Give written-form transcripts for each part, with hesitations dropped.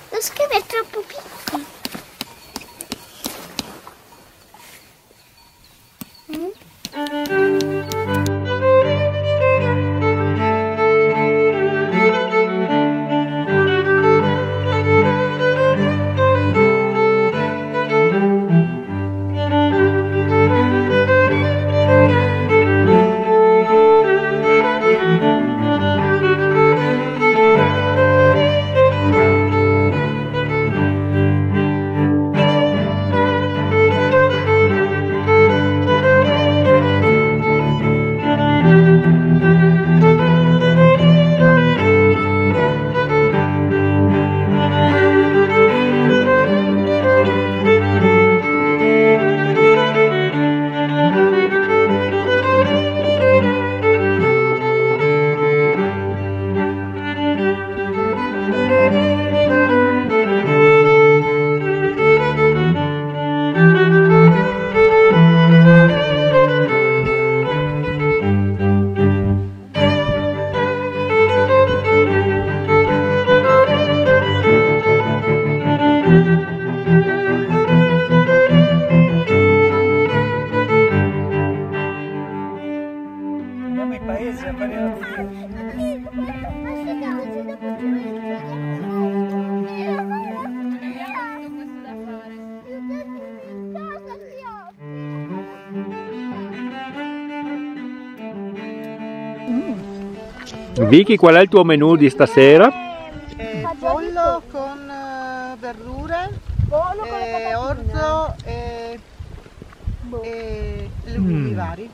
Lo schermo è troppo piccolo. Vicky, qual è il tuo menù di stasera? Pollo con verdure, orzo e legumi vari.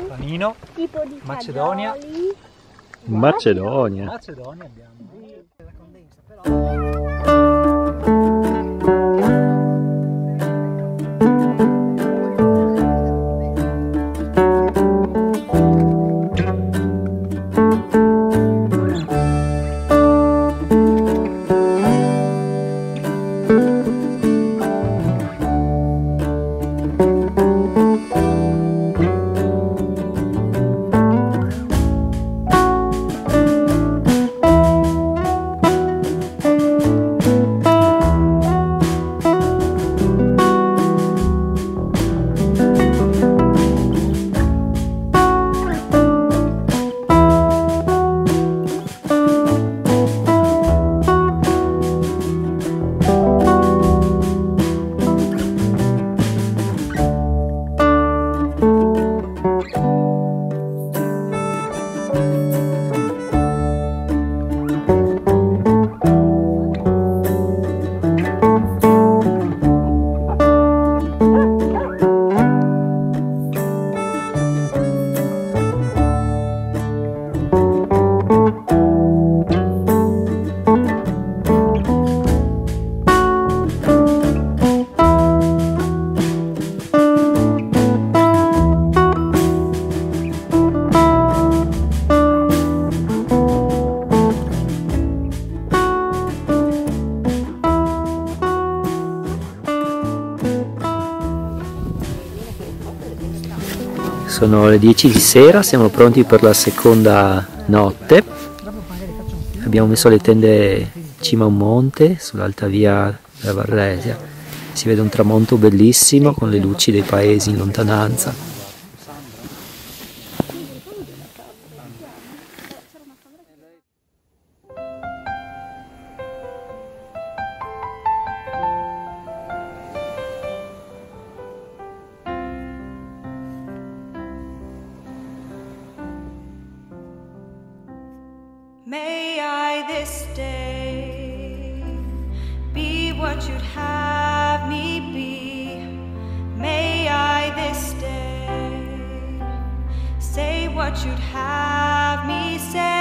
Panino, Tipo di Macedonia. fagioli. Macedonia. Macedonia abbiamo. La condensa, però. Sono le 10 di sera, siamo pronti per la seconda notte. Abbiamo messo le tende in cima a un monte, sull'alta via della Varresia. Si vede un tramonto bellissimo con le luci dei paesi in lontananza. May I this day be what you'd have me be. May I this day say what you'd have me say.